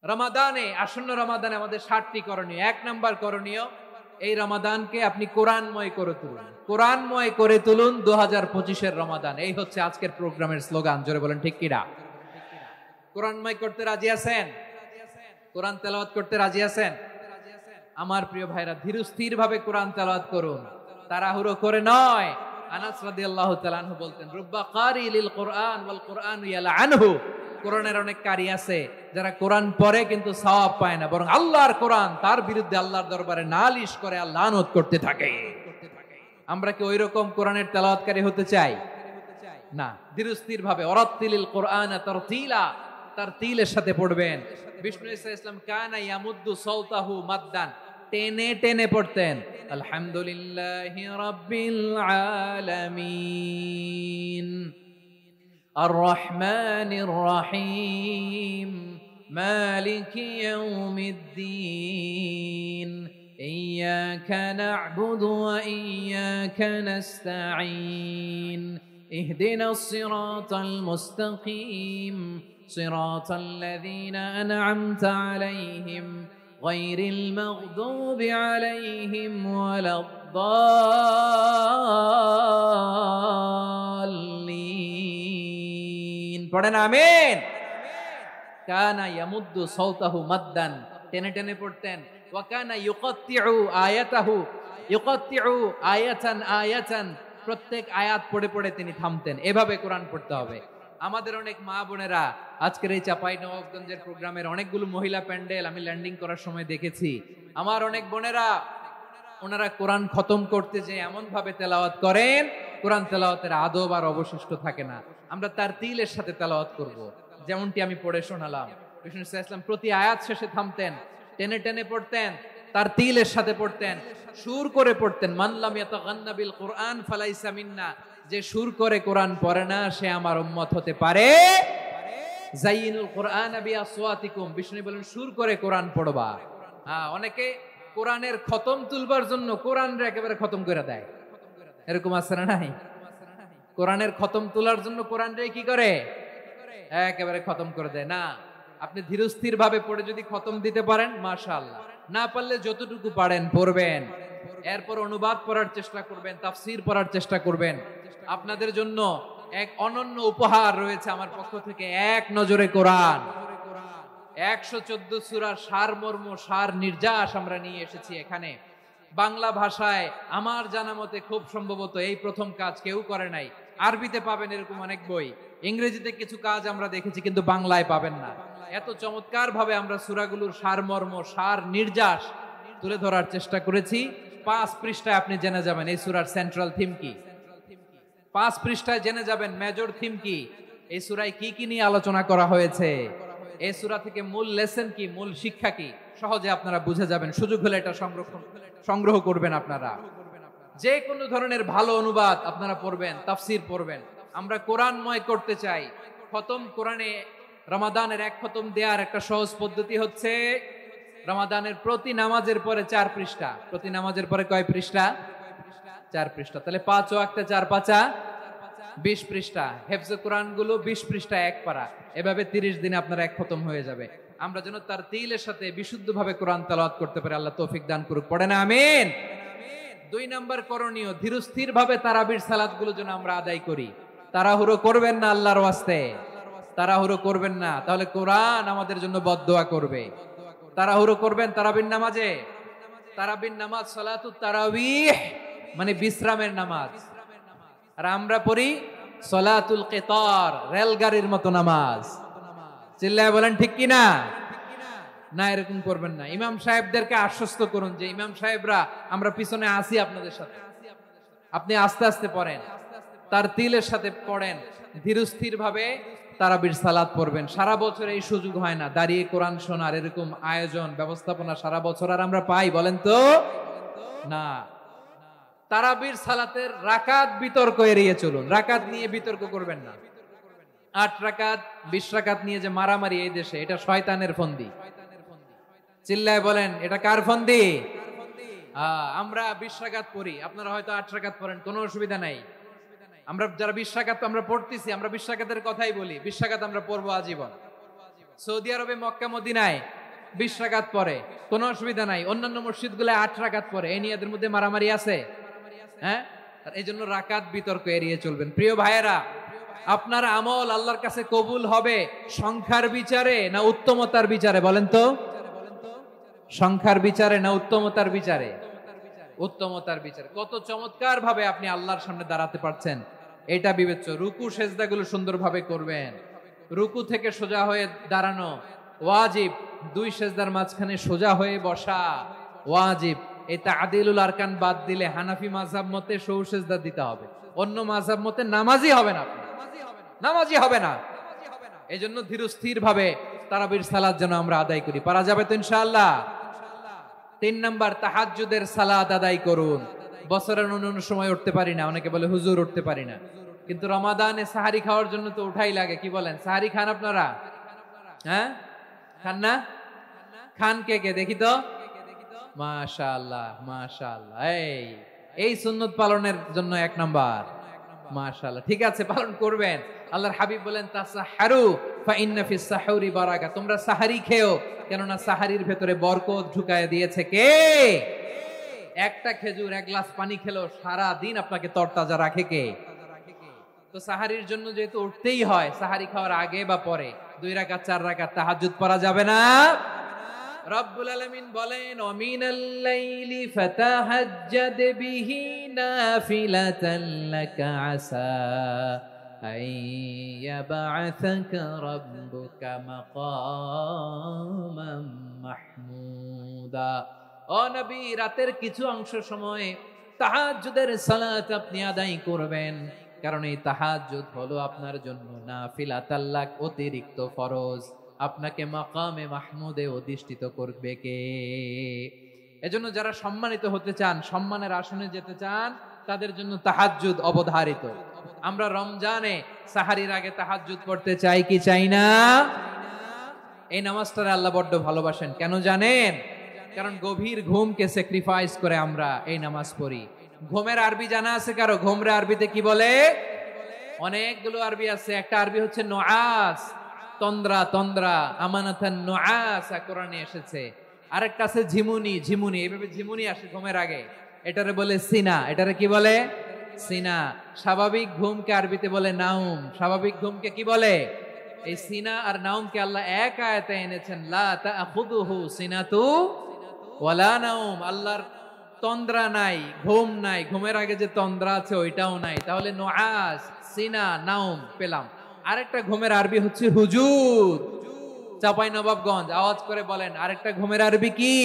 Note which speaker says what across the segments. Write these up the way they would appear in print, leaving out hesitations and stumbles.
Speaker 1: রমাদানে, আসন্ন রমাদানে আমাদের 7টি করণীয়। 1 নাম্বার করণীয়, এই রমাদানকে আপনি কোরআনময় করে তুলুন। কোরআনময় করে তুলুন 2025-এর রমাদান। এই হচ্ছে আজকের প্রোগ্রামের স্লোগান। জোরে বলেন ঠিক কিনা? কোরআনময় করতে রাজি আছেন? কোরআন তেলাওয়াত করতে রাজি আছেন? আমার প্রিয় ভাইরা, ধীরস্থির ভাবে কোরআন তেলাওয়াত করুন, তাড়াহুড়ো করে নয়। আনাস রাদিয়াল্লাহু তাআলা আনহু বলতেন, রুব্বা কারি লিল কোরআন ওয়াল কোরআনু ইয়ালআনহু। কোরআনের অনেক কারি আছে যারা কোরআন পড়ে কিন্তু সওয়াব পায় না, বরং আল্লাহর কোরআন তার বিরুদ্ধে আল্লাহর দরবারে নালিশ করে আর লানত করতে থাকে। আমরা কি ওইরকম কোরআনের তেলাওয়াতকারী হতে চাই? না। ধীরস্থির ভাবে ওয়ারাত্তিলিল কোরআনা তারতিলা, তারতিলের সাথে পড়বেন। বিষ্ণু ইসা ইসলাম কানা ইয়ামুদ্দু সাওতাহু মাদ্দান, টেনে টেনে পড়তেন। আলহামদুলিল্লাহি রাব্বিল আলামিন আর রহমানির রহিম মালিকি ইয়াউমিদ্দিন ইয়্যাকা না'বুদু ওয়া ইয়্যাকা নাস্তাঈন ইহদিনাস সিরাতাল মুস্তাকিম সিরাতাল লাযীনা আন'আমতা আলাইহিম গায়রিল মাগদুবি আলাইহিম ওয়ালাদ-দাল্লিন। পড়েন আমিন। কানা ইয়ামুদ্দু সাওতাহু মাদ্দান, টেনে টেনে পড়তেন। ওয়া কানা ইউকাত্তিউ আয়াতাহু, ইউকাত্তিউ আয়াতান আয়াতান, প্রত্যেক আয়াত পড়ে পড়ে তিনি থামতেন। এভাবে কোরআন পড়তে হবে। আমাদের অনেক মা বোনেরা আজকের এই চাঁপাইনবাবগঞ্জের প্রোগ্রামের অনেকগুলো মহিলা প্যান্ডেল আমি ল্যান্ডিং করার সময় দেখেছি। আমার অনেক বোনেরা, ওনারা কোরআন খতম করতে যে এমন ভাবে তেলাওয়াত করেন, কোরআন তেলাওয়াতের আদব আর অবশিষ্ট থাকে না। আমরা তারতিলের সাথে তেলাওয়াত করব, যেমনটি আমি পড়ে শোনালাম। বিষ্ণু ইসলাম প্রতি আয়াত শেষে থামতেন, টেনে টেনে পড়তেন, তারতিলের সাথে পড়তেন, সুর করে পড়তেন। মান লাম ইয়াতাগান্না বিল কোরআন ফালাইসা মিন্না, যে সুর করে কোরআন পড়ে না সে আমার উম্মত হতে পারে। যায়িনুল কোরআন বিআসওয়াতিকুম, বিষ্ণু বলেন সুর করে কোরআন পড়বা। অনেকে কোরআনের খতম তুলবার জন্য কোরআনরে একেবারে খতম করে দেয়, এরকম আছে না নাই? কোরআনের খতম তোলার জন্য কোরআনরে কি করে? একেবারে খতম করে দেয় না। আপনি ধীরস্থির ভাবে পড়ে যদি খতম দিতে পারেন মাশাআল্লাহ, না পারলে যতটুকু পারেন পড়বেন। এরপর অনুবাদ পড়ার চেষ্টা করবেন, তাফসীর পড়ার চেষ্টা করবেন। আপনাদের জন্য এক অনন্য উপহার রয়েছে আমার পক্ষ থেকে, এক নজরে কোরআন। 114 সূরার সারমর্ম, সার নির্যাস আমরা নিয়ে এসেছি এখানে। বাংলা ভাষায় আমার জানা মতে খুব সম্ভবত এই প্রথম কাজ কেউ করে নাই। আরবিতে পাবেন এরকম অনেক বই, ইংরেজিতে কিছু কাজ আমরা দেখেছি, কিন্তু বাংলায় পাবেন না। এত চমৎকার ভাবে আমরা সূরাগুলোর সারমর্ম, সার নির্যাস তুলে ধরার চেষ্টা করেছি। 5 পৃষ্ঠায় আপনি জেনে যাবেন এই সূরার সেন্ট্রাল থিম কি। 5 পৃষ্ঠায় জেনে যাবেন মেজর থিম কি, এই সূরায় কি কি নিয়ে আলোচনা করা হয়েছে, এই সূরা থেকে মূল লেসন কি, মূল শিক্ষা কি, সহজে আপনারা বুঝে যাবেন। সুযোগ হলে এটা সংগ্রহ করবেন। আপনারা যে কোনো ধরনের ভালো অনুবাদ আপনারা পড়বেন, তাফসীর পড়বেন। আমরা কোরআনময় করতে চাই। খতম কোরআনে রমাদানের 1 খতম দেওয়ার একটা সহজ পদ্ধতি হচ্ছে রমাদানের প্রতি নামাজের পরে 4 পৃষ্ঠা। প্রতি নামাজের পরে কয় পৃষ্ঠা? 4 পৃষ্ঠা। তাহলে 5 ওয়াক্তে 4 পাঁচা 20 পৃষ্ঠা। হেফজে কোরআন গুলো 20 পৃষ্ঠা 1 পারা। এভাবে 30 দিনে আপনার 1 খতম হয়ে যাবে। আমরা যেন তারতিলের সাথে বিশুদ্ধভাবে কোরআন তেলাওয়াত করতে পারি। আল্লাহ তৌফিক দান করুক। পড়েন আমিন। 2 নাম্বার করণীয়, ধীরস্থির ভাবে তারাবির সালাত গুলো যেন আমরা আদায় করি। তাড়াহুড়ো করবেন না আল্লাহর ওয়াস্তে, তাড়াহুড়ো করবেন না, তাহলে কোরআন আমাদের জন্য বদদোয়া করবে। তাড়াহুড়ো করবেন তারাবির নামাজে। তারাবির নামাজ সালাতুত তারাবিহ মানে বিশ্রামের নামাজ। আর আমরা পড়ি সালাতুল কিতার, রেলগাড়ির মতো নামাজ। চিল্লায় বলেন ঠিক কি না? না, এরকম করবেন না। ইমাম সাহেবদেরকে আশ্বস্ত করুন যে ইমাম সাহেবরা আমরা পিছনে আসি আপনাদের সাথে, আপনি আস্তে আস্তে পড়েন, তারতিলের সাথে পড়েন, ধীরস্থির ভাবে তারাবির সালাত পড়বেন। সারা বছর এই সুযোগ হয় না দাঁড়িয়ে কোরআন শোনার, এরকম আয়োজন ব্যবস্থাপনা সারা বছর আর আমরা পাই বলেন তো না। তারাবির সালাতের রাকাত বিতর্ক এড়িয়ে চলুন। রাকাত নিয়ে বিতর্ক করবেন না। 8 রাকাত 20 রাকাত নিয়ে যে মারামারি এই দেশে, এটা শয়তানের ফন্দি। চিল্লায় বলেন এটা কার ফন্দি? আমরা 20 রাকাত পড়ি, আপনারা হয়তো 8 রাকাত পড়েন, কোনো অসুবিধা নাই। আমরা যারা 20 রাকাত আমরা পড়তেছি, আমরা 20 রাকাতের কথাই বলি। 20 রাকাত আমরা পড়বো আজীবন। সৌদি আরবে মক্কা মদিনায় 20 রাকাত পড়ে, কোনো অসুবিধা নাই। অন্যান্য মসজিদগুলো 8 রাকাত পড়ে, এই নিয়ে এদের মধ্যে মারামারি আছে? হ্যাঁ, আর এই জন্য রাকাত বিতর্ক এড়িয়ে চলবেন। প্রিয় ভাইয়েরা, আপনার আমল আল্লাহর কাছে কবুল হবে সংখ্যার বিচারে না উত্তমতার বিচারে? বলেন তো, সংখ্যার বিচারে না উত্তমতার বিচারে? উত্তমতার বিচারে। কত চমৎকার ভাবে আপনি আল্লাহর সামনে দাঁড়াতে পারছেন এটা বিবেচ্য। রুকু সেজদাগুলো সুন্দরভাবে করবেন, রুকু থেকে সোজা হয়ে দাঁড়ানো ওয়াজিব, 2 সেজদার মাঝখানে সোজা হয়ে বসা ওয়াজিব। এই তা'দিলুল আরকান বাদ দিলে হানাফি মাযহাব মতে সৌ সেজদা দিতে হবে, অন্য মাযহাব মতে নামাজি হবে না, নামাজি হবে না। এজন্য ধীরস্থির ভাবে তারাবির সালাত যেন আমরা আদায় করি। পারা যাবে তো ইনশাআল্লাহ? 3 নাম্বার, তাহাজ্জুদের সালাত আদায় করুন। বছরের অন্য সময় উঠতে পারি না, অনেকে বলে হুজুর উঠতে পারি না, কিন্তু রমাদানে সাহারি খাওয়ার জন্য তো উঠাই লাগে। কি বলেন, সাহারি খান আপনারা? হ্যাঁ, খান না? খান কে কে দেখি তো? মাশাআল্লাহ মাশাআল্লাহ, এই সুন্নত পালনের জন্য 1 নাম্বার। মাশাআল্লাহ, ঠিক আছে, পালন করবেন। আল্লাহর হাবিব বলেন তাসাহহারু ফা ইন্না ফিস সাহুরি বারাকা, তোমরা সাহারি খেও, কেননা সাহারির ভেতরে বরকত ঢুকায় দিয়েছে কে? একটা খেজুর, 1 গ্লাস পানি খেলো সারা দিন আপনাকে তরতাজা রাখে কে? তো সাহারির জন্য যেহেতু উঠতেই হয়, সাহারি খাওয়ার আগে বা পরে 2 রাকাত 4 রাকাত তাহাজ্জুদ পড়া যাবে না? রব্বুল আলামিন বলেন ওয়ামিনাল লাইলি ফাতাহাজ্জাদ বিহি নাফিলাতান লাকা আসা আইয়াবআসাকা রাব্বুকা মাকামান মাহমুদা। ও নবী, রাতের কিছু অংশ সময়ে তাহাজ্জুদের সালাত আপনি আদায় করবেন, কারণ এই তাহাজ্জুদ হলো আপনার জন্য নাফিলাতাল লাক, অতিরিক্ত ফরজ। আপনাকে মাকামে মাহমুদে অধিষ্ঠিত করবে কে? এজন্য যারা সম্মানিত হতে চান, সম্মানের আসনে যেতে চান, তাদের জন্য তাহাজ্জুদ অবধারিত। আমরা রমজানে সাহারির আগে তাহাজ্জুদ পড়তে চাই কি চাই না? এই নামাজটারে আল্লাহ বড্ড ভালোবাসেন, কেন জানেন? কারণ গভীর ঘুমকে স্যাক্রিফাইস করে আমরা এই নামাজ পড়ি। ঘুমের আরবি জানা আছে কারো? ঘুমরে আরবিতে কি বলে? অনেকগুলো আরবি আছে। একটা আরবি হচ্ছে নুআস, তন্দ্রা, তন্দ্রা, আমানাতান নুআসা কোরআনে এসেছে। আরেকটা আছে ঝিমুনি, ঝিমুনি, এইভাবে ঝিমুনি আসে ঘুমের আগে, এটারে বলে সিনা। এটারে কি বলে? সিনা। স্বাভাবিক ঘুমকে আরবিতে বলে নাউম। স্বাভাবিক ঘুমকে কি বলে? এই সিনা আর নাউমকে আল্লাহ এক আয়াতে এনেছেন, লা তাখুযুহু সিনাতু ওয়ালা নাউম। আল্লাহর তন্দ্রা নাই, ঘুম নাই, ঘুমের আগে যে তন্দ্রা আছে ওইটাও নাই। তাহলে নুআস, সিনা, নাউম পেলাম। আরেকটা ঘুমের আরবি হচ্ছে হুজুর। চাঁপাইনবাবগঞ্জ আওয়াজ করে বলেন, আরেকটা ঘুমের আরবি কি?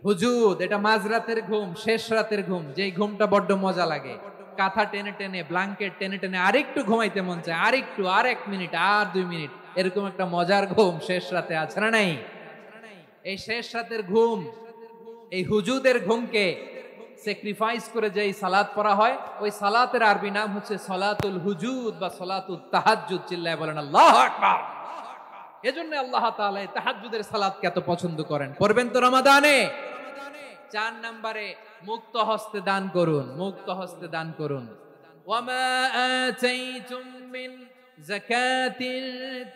Speaker 1: হুজুর। এটা মাঝরাতের ঘুম, শেষ রাতের ঘুম, যেই ঘুমটা বড্ড মজা লাগে। কাঁথা টেনে টেনে, ব্ল্যাঙ্কেট টেনে টেনে আরেকটু ঘুমাইতে মন চায়, আরেকটু, আর 1 মিনিট, আর 2 মিনিট, এরকম একটা মজার ঘুম শেষ রাতে আছে না নাই? এই শেষ রাতের ঘুম, এই হুজুদের ঘুমকে স্যাক্রিফাইস করে যেই সালাত পড়া হয়, ওই সালাতের আরবি নাম হচ্ছে সালাতুল হুজুদ বা সালাতুত তাহাজ্জুদ। চিল্লায় বলেন আল্লাহু আকবার। এজন্য আল্লাহ তাআলা এই তাহাজ্জুদের সালাতকে এত পছন্দ করেন। পড়বেন তো রমাদানে। 4 নম্বরে মুক্ত হস্তে দান করুন, মুক্ত হস্তে দান করুন। ওয়ামা আতাইতুম মিন যাকাতিন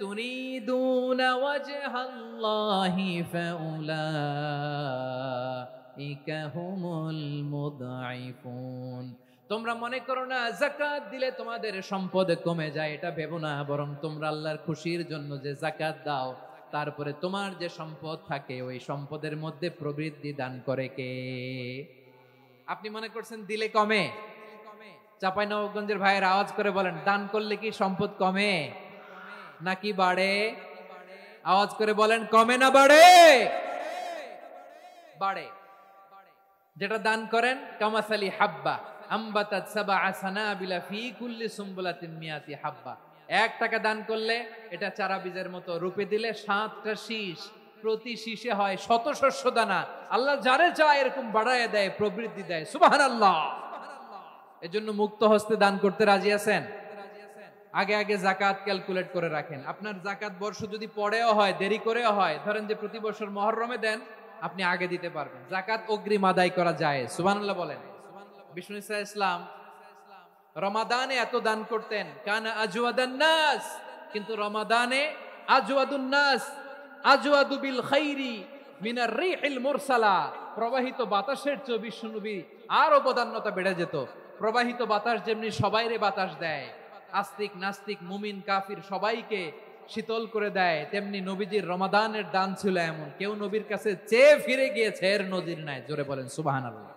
Speaker 1: তুরিদুনা ওয়াজহাল্লাহি ফাউলাইকা হুমুল মুদঈফুন। তোমরা মনে করো না যাকাত দিলে তোমাদের সম্পদ কমে যায়, এটা ভেবো না। বরং তোমরা আল্লাহর খুশির জন্য যে যাকাত দাও, তারপরে তোমার যে সম্পদ থাকে ওই সম্পদের মধ্যে প্রবৃদ্ধি দান করে কে? আপনি মনে করছেন দিলে কমে? চাঁপাইনবাবগঞ্জের ভাইয়ের আওয়াজ করে বলেন, দান করলে কি সম্পদ কমে নাকি বাড়ে? আওয়াজ করে বলেন, কমে না বাড়ে? বাড়ে। যেটা দান করেন, কামাসালি হাব্বা আম্বাতাত সাবআ সানাবিলা ফি কুল্লি সুমবুলাতিন মিয়াতি হাব্বা। 1 টাকা দান করলে এটা চারা বীজের মতো, রূপে দিলে 7টা শীষ, প্রতি শীষে হয় 100 শস্য দানা। আল্লাহ যারে চায় এরকম বাড়ায় দেয়, প্রবৃদ্ধি দেয়। সুবহানাল্লাহ। এজন্য মুক্ত হস্তে দান করতে রাজি আছেন? আগে আগে যাকাত ক্যালকুলেট করে রাখেন। আপনার যাকাত বর্ষ যদি পরেও হয়, দেরি করেও হয়, ধরেন যে প্রতি বছর মুহররমে দেন, আপনি আগে দিতে পারবেন। যাকাত অগ্রিম আদায় করা যায়। সুবহানাল্লাহ বলেন। বিষ্ণু ইসা ইসলাম রমাদানে এত দান করতেন, কানা আজওয়াদান নাস, কিন্তু রমাদানে আজওয়াদুন নাস আজওয়াদু বিল খাইরি মিনার রিহিল মুরসালা। প্রবাহিত বাতাসের চেয়ে বিশ্বনবী আরো বদান্যতা বেড়ে যেত। প্রবাহিত বাতাস যেমনি সবাইরে বাতাস দেয়, আস্তিক নাস্তিক মুমিন কাফির সবাইকে শীতল করে দেয়, তেমনি নবীজির রমাদানের দান ছিল এমন, কেউ নবীর কাছে চেয়ে ফিরে গিয়েছে এর নজির নাই। জোরে বলেন সুবহানাল্লাহ।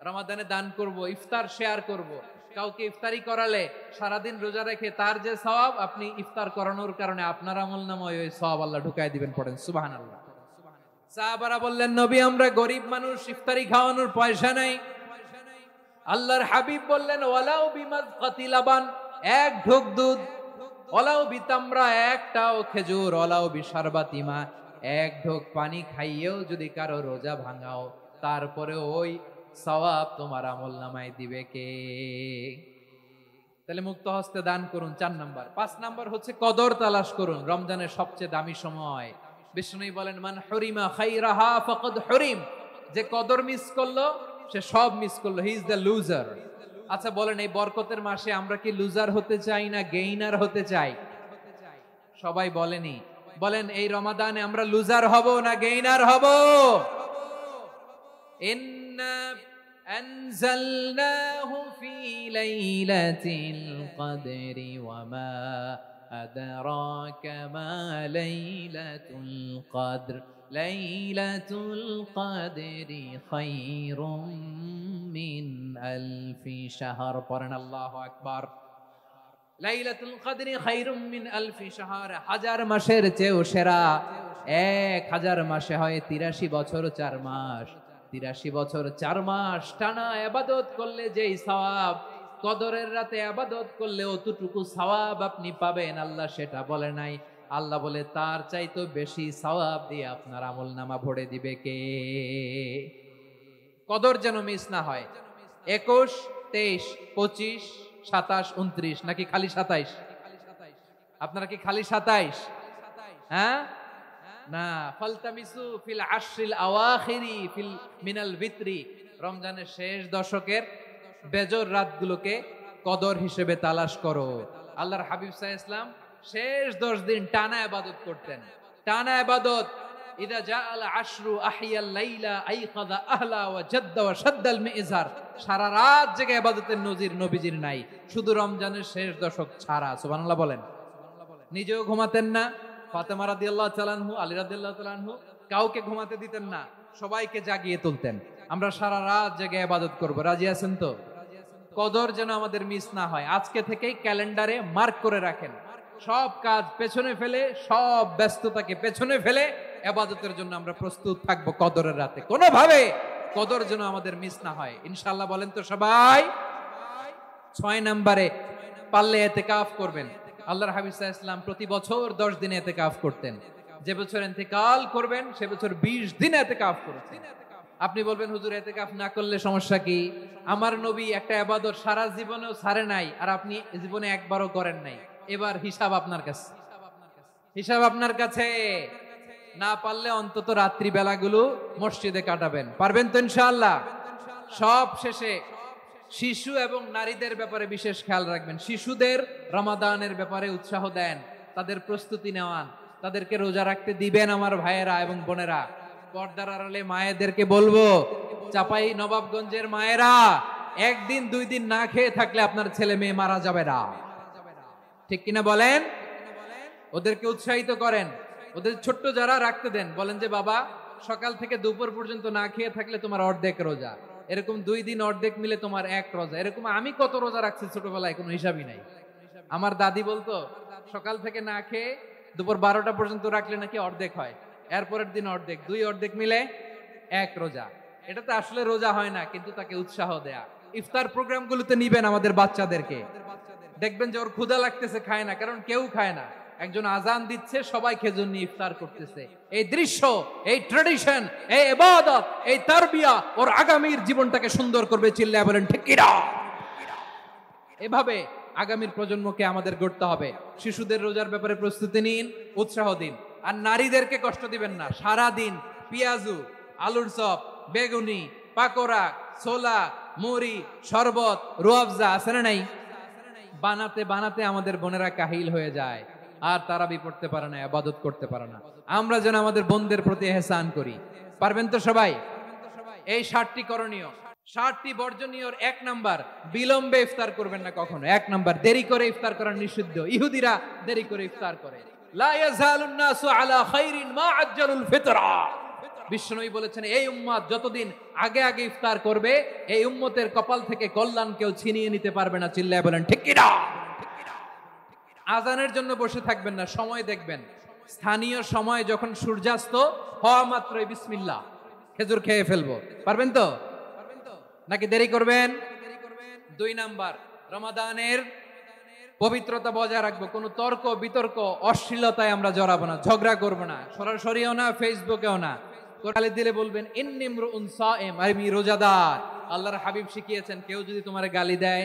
Speaker 1: রমাদানে দান করব, ইফতার শেয়ার করব। কাউকে ইফতারি করালে সারাদিন রোজা রেখে তার যে সওয়াব, আপনি ইফতার করানোর কারণে আপনার আমলনামায় ওই সওয়াব আল্লাহ ঢুকাই দিবেন। পড়েন সুবহানাল্লাহ। সাহাবারা বললেন, নবী আমরা গরিব মানুষ, ইফতারি খাওয়ানোর পয়সা নাই। আল্লাহর হাবিব বললেন, ওয়ালাউ বিমাযকাতি লাবান, এক ঢোক দুধ, ওয়ালাউ বিতামরা, একটাও খেজুর, ওয়ালাউ বিশারবাতি মা, এক ঢোক পানি খাইয়েও যদি কারো রোজা ভাঙাও, তারপরে ওই সওয়াব তোমার আমলনামায় দিবে কে? তাহলে মুক্ত হস্তে দান করুন, 4 নাম্বার। 5 নাম্বার হচ্ছে কদর তালাশ করুন। রমজানের সবচেয়ে দামি সময়। বিষ্ণু বলেন, মান হুরিমা খাইরাহা ফাকাদ হুরিম, যে কদর মিস করলো সে সব মিস করলো, হি ইজ দ্য লুজার। আচ্ছা বলেন, এই বরকতের মাসে আমরা কি লুজার হতে চাই না গেইনার হতে চাই? সবাই বলেনি, বলেন এই রমাদানে আমরা লুজার হব না গেইনার হব? ইন্না আনজালনাহু ফি লাইলাতিল কদরি ওয়া মা আদরাকা মা লাইলাতুল কদর লাইলাতুল কদরি খায়রুম মিন আলফি শাহর। পড়েন আল্লাহু আকবার। লাইলাতুল কদরি খায়রুম মিন আলফি শাহর, 1000 মাসের চেয়েও সেরা। 1000 মাসে হয় 83 বছর 4 মাস। 83 বছর 4 মাস টানা ইবাদত করলে যেই সওয়াব, কদরের রাতে ইবাদত করলে অতটুকু সওয়াব আপনি পাবেন, আল্লাহ সেটা বলে নাই। আল্লাহ বলে তার চাইতো বেশি সওয়াব দিয়ে আপনার আমলনামা ভরে দিবে কে? কদর যেন মিস না হয়। 21, 23, 25, 27, 29 নাকি খালি 27? আপনারা কি খালি 27? হ্যাঁ না, ফালতামিসু ফিল আশরিল আওয়াখিরি ফিল মিনাল ভিতরি, রমজানের শেষ দশকের বেজর রাতগুলোকে কদর হিসেবে তালাশ করো। আল্লাহর হাবিব সাল্লাল্লাহু আলাইহি ওয়াসাল্লাম শেষ 10 দিন টানা ইবাদত করতেন, টানা ইবাদত। ইদা জাআল আশরু আহিয়াল লাইলা আইকাযা আহলা ওয়া জাদ্দা ওয়া শাদ্দাল মিজার। সারা রাত জেগে ইবাদতের নজির নবীজির নাই, শুধু রমজানের শেষ দশক ছাড়া। সুবহানাল্লাহ বলেন। নিজেও ঘুমাতেন না। ফাতেমা রাদিয়াল্লাহু তাআলা আনহু, আলী রাদিয়াল্লাহু তাআলা আনহু কাউকে ঘুমাতে দিতেন না, সবাইকে জাগিয়ে তুলতেন। আমরা সারা রাত জেগে ইবাদত করব, রাজি আছেন তো? কদর যেন আমাদের মিস না হয়। আজকে থেকেই ক্যালেন্ডারে মার্ক করে রাখেন, সব কাজ পেছনে ফেলে, সব ব্যস্ততাকে পেছনে ফেলে ইবাদতের জন্য আমরা প্রস্তুত থাকবো কদরের রাতে। কোনোভাবে কদর যেন আমাদের মিস না হয়, ইনশাআল্লাহ। বলেন তো সবাই। 6 নম্বরে পারলে ইতিকাফ করবেন। আল্লাহর হাবিব সাল্লাল্লাহু আলাইহি ওয়াসাল্লাম প্রতি বছর 10 দিন ইতিকাফ করতেন। যে বছর ইন্তেকাল করবেন সে বছর 20 দিন ইতিকাফ করেছেন। আপনি বলবেন, হুজুর ইতিকাফ না করলে সমস্যা কি? আমার নবী একটা ইবাদত সারা জীবনেও ছাড়ে নাই, আর আপনি জীবনে একবারও করেন নাই। এবার হিসাব আপনার কাছে, হিসাব আপনার কাছে। না পারলে অন্তত রাত্রি বেলাগুলো মসজিদে কাটাবেন। পারবেন তো ইনশাআল্লাহ? সব শেষে শিশু এবং নারীদের ব্যাপারে বিশেষ খেয়াল রাখবেন। শিশুদের রমাদানের ব্যাপারে উৎসাহ দেন, তাদের প্রস্তুতি নেওয়ান, তাদেরকে রোজা রাখতে দিবেন। আমার ভাইয়েরা এবং বোনেরা, পর্দার আড়ালে মায়েদেরকে বলবো, চাপাই নবাবগঞ্জের মায়েরা, 1 দিন 2 দিন না খেয়ে থাকলে আপনার ছেলে মেয়ে মারা যাবে না। ঠিক কিনা বলেন? ওদেরকে উৎসাহিত করেন। ওদের ছোট্ট যারা রাখতে দেন, বলেন যে বাবা সকাল থেকে দুপুর পর্যন্ত না খেয়ে থাকলে তোমার অর্ধেক রোজা। এরকম 2 দিন অর্ধেক মিলে তোমার 1 রোজা। এরকম আমি কত রোজা রাখছি ছোটবেলায়, কোনো হিসাবই নাই। আমার দাদি বলতো সকাল থেকে না খেয়ে দুপুর 12টা পর্যন্ত রাখলে নাকি অর্ধেক হয়, এরপরের দিন অর্ধেক, 2 অর্ধেক মিলে 1 রোজা। এটা তো আসলে রোজা হয় না, কিন্তু তাকে উৎসাহ দেয়া। ইফতার প্রোগ্রামগুলোতে নিবেন আমাদের বাচ্চাদেরকে। দেখবেন যে ওর ক্ষুধা লাগতেছে, খায় না, কারণ কেউ খায় না। একজন আজান দিচ্ছে, সবাই খেজুর নিয়ে ইফতার করতেছে। এই দৃশ্য, এই ট্র্যাডিশন, এই ইবাদত, এই তারবিয়া ওর আগামীর জীবনটাকে সুন্দর করবে। চিল্লায়া বলেন ঠিক কিনা? এভাবে আগামীর প্রজন্মকে আমাদের গড়তে হবে। শিশুদের রোজার ব্যাপারে প্রস্তুতি নিন, উৎসাহ দিন। আর নারীদেরকে কষ্ট দিবেন না। সারা দিন পেঁয়াজু, আলুর চপ, বেগুনি, পাকোড়া, ছোলা, মুড়ি, শরবত, রুয়াবজা আছে না নাই? বানাতে বানাতে আমাদের বোনেরা কাহিল হয়ে যায়। আর তারাবি পড়তে পারে না, ইবাদত করতে পারে না। আমরা যেন আমাদের বোনদের প্রতি ইহসান করি। পারবেন তো সবাই? এই 60টি করণীয়, 60টি বর্জনীয়। 1 নাম্বার, বিলম্বে ইফতার করবেন না কখনো। 1 নাম্বার, দেরি করে ইফতার করা নিষিদ্ধ। ইহুদিরা দেরি করে ইফতার করে। লা ইয়াজালুন নাসু আলা খাইরিন মা আজ্জালুল ফিতরা। বিশ্বনবী বলেছেন, এই উম্মত যতদিন আগে আগে ইফতার করবে, এই উম্মতের কপাল থেকে কল্যাণ কেউ ছিনিয়ে নিতে পারবে না। চিল্লায় বলেন ঠিক কি না? আজানের জন্য বসে থাকবেন না, সময় দেখবেন। স্থানীয় সময় যখন সূর্যাস্ত হওয়া মাত্রই বিসমিল্লাহ, খেজুর খেয়ে ফেলবো। পারবেন তো? নাকি দেরি করবেন? 2 নাম্বার, রমাদানের পবিত্রতা বজায় রাখবো। কোনো তর্ক বিতর্ক অশ্লীলতায় আমরা জড়াবো না, ঝগড়া করবো না, সরাসরিও না, ফেসবুকেও না। গালি দিলে বলবেন ইন্নী ইমরুউন সাইম, আমি রোজাদার। আল্লাহর হাবিব শিখিয়েছেন, কেউ যদি তোমার গালি দেয়,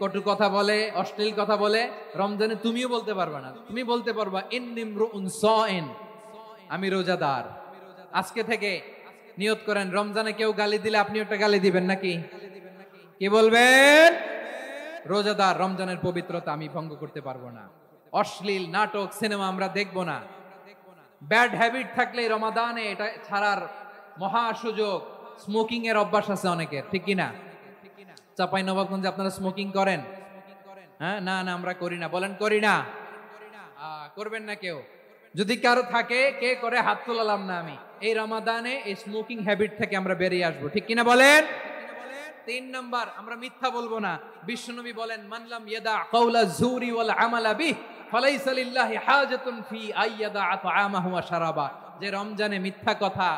Speaker 1: কটু কথা বলে, অশ্লীল কথা বলে, রমজানে তুমিও বলতে পারবে না। তুমি বলতে পারবা ইন্নী ইমরুউন সাইম, আমি রোজাদার। আজকে থেকে নিয়ত করেন, রমজানে কেউ গালি দিলে আপনি একটা গালি দিবেন নাকি? কি বলবেন? রোজাদার, রমজানের পবিত্রতা আমি ভঙ্গ করতে পারবো না। অশ্লীল নাটক সিনেমা আমরা দেখবো না। ব্যাড হ্যাবিট থাকলে রমাদানে এটা ছাড়ার মহা সুযোগ। স্মোকিং এর অভ্যাস আছে অনেকের, ঠিক কি না? চাঁপাইনবাবগঞ্জে আপনারা স্মোকিং করেন? হ্যাঁ, না না আমরা করি না। বলেন করি না। করবেন না কেউ? যদি কারো থাকে, কে করে হাত তোলালাম না আমি। এই রমাদানে এই স্মোকিং হ্যাবিট থেকে আমরা বেরিয়ে আসবো, ঠিক কিনা বলেন? 3 নাম্বার, আমরা মিথ্যা বলবো না। বিশ্বনবী বলেন, মান লাম ইয়াদা কাওলা যুরি ওয়াল আমালা বিহি ফালাইসা লিল্লাহি হাজাতুন ফি আইয়াদা তাআমাহু ওয়া শারাবা। যে রমজানে মিথ্যা কথা,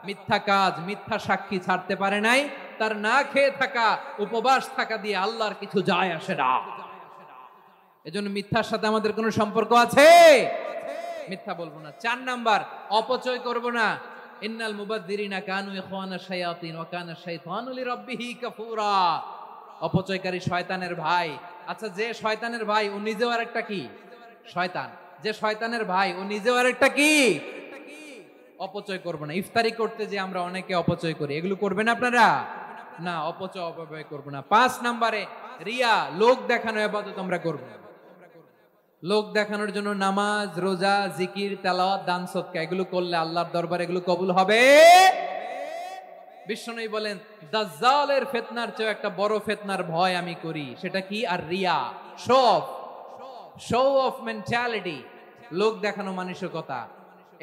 Speaker 1: মিথ্যা কাজ, মিথ্যা সাক্ষী ছাড়তে পারে নাই, তার না খেয়ে থাকা, উপবাস থাকা দিয়ে আল্লাহর কিছু যায় আসে না। এজন্য মিথ্যার সাথে আমাদের কোনো সম্পর্ক আছে? মিথ্যা বলবো না। 4 নাম্বার, অপচয় করব না। ইন্নাল মুবাদদিরিনা কানু ইখওয়ানা শায়াতিন ওয়া কানা শাইতানু লিরাব্বিহি কাফুরা। অপচয়কারী শয়তানের ভাই। আচ্ছা, যে শয়তানের ভাই ও নিজেও আরেকটা কি? শয়তান। যে শয়তানের ভাই ও নিজেও আরেকটা কি? অপচয় করব না। ইফতারি করতে যে আমরা অনেকে অপচয় করি, এগুলো করবেন আপনারা? না, অপচয় অপব্যয় করব না। 5 নাম্বারে, রিয়া, লোক দেখানো ইবাদত আমরা করব না। লোক দেখানোর জন্য নামাজ, রোজা, জিকির, তেলাওয়াত, দান, সদকা এগুলো করলে আল্লাহর দরবারে এগুলো কবুল হবে? বিশ্বনবী বলেন, দাজ্জালের ফিতনার চেয়ে একটা বড় ফিতনার ভয় আমি করি। সেটা কি? আর রিয়া, শো অফ মেন্টালিটি, লোক দেখানো মানসিকতা।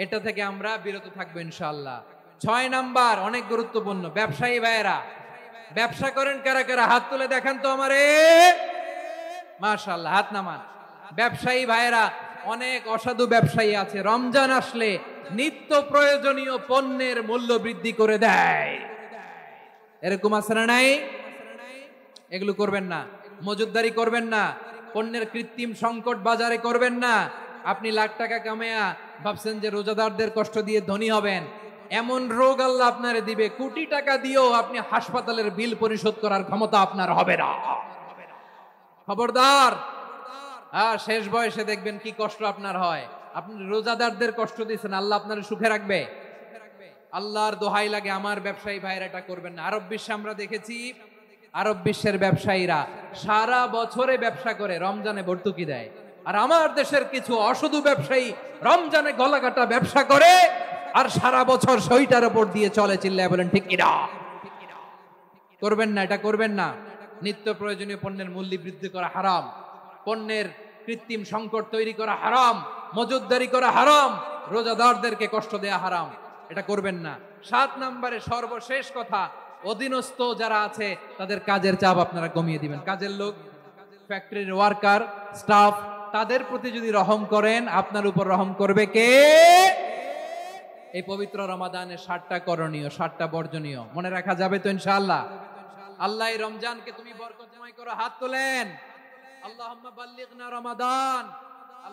Speaker 1: এটা থেকে আমরা বিরত থাকবো ইনশাআল্লাহ। 6 নাম্বার, অনেক গুরুত্বপূর্ণ। ব্যবসায়ী ভাইয়েরা, ব্যবসা করেন কারা কারা? হাত তুলে দেখান তো আমারে। মাশাআল্লাহ, হাত নামান। ব্যবসায়ী ভাইয়েরা, অনেক অসাধু ব্যবসায়ী আছে, রমজান আসলে নিত্য প্রয়োজনীয় পণ্যের মূল্য বৃদ্ধি করে দেয়। এরকম আছে না নাই? এগুলো করবেন না। মজুদদারি করবেন না। পণ্যের কৃত্রিম সংকট বাজারে করবেন না। আপনি লাখ টাকা কামায়া ভাবছেন যে রোজাদারদের কষ্ট দিয়ে ধনী হবেন। এমন রোগ আল্লাহ আপনারে দিবে, কোটি টাকা দিয়েও আপনি হাসপাতালের বিল পরিশোধ করার ক্ষমতা আপনার হবে না। খবরদার। শেষ বয়সে দেখবেন কি কষ্ট আপনার হয়। আপনি রোজাদারদের কষ্ট দিচ্ছেন, আল্লাহ আপনার সুখে রাখবে? আল্লাহর দোহাই লাগে, আমার ব্যবসায়ী ভাইরা এটা করবেন না। আরব বিশ্বে আমরা দেখেছি, আরব বিশ্বের ব্যবসায়ীরা সারা বছরে ব্যবসা করে, রমজানে ভর্তুকি দেয়। আর আমার দেশের কিছু অসাধু ব্যবসায়ী রমজানে গলাকাটা ব্যবসা করে আর সারা বছর সইটার উপর দিয়ে চলে। চিল্লায় বলেন ঠিক কিনা? করবেন না, এটা করবেন না। নিত্য প্রয়োজনীয় পণ্যের মূল্য বৃদ্ধি করা হারাম, পণ্যের কৃত্রিম সংকট তৈরি করা হারাম, মজুদদারি করা হারাম, রোজাদারদেরকে কষ্ট দেয়া হারাম। এটা করবেন না। 7 নম্বরে সর্বশেষ কথা, অধীনস্থ যারা আছে তাদের কাজের চাপ আপনারা কমিয়ে দিবেন। কাজের লোক, ফ্যাক্টরির ওয়ার্কার, স্টাফ, তাদের প্রতি যদি রহম করেন, আপনার উপর রহম করবে কে? এই পবিত্র রমাদানের 7টা করণীয়, 7টা বর্জনীয় মনে রাখা যাবে তো ইনশাআল্লাহ? আল্লাহ এই রমজানকে তুমি বরকতময় করো। হাত তোলেন। আল্লাহুম্মা বাল্লিগনা রমাদান।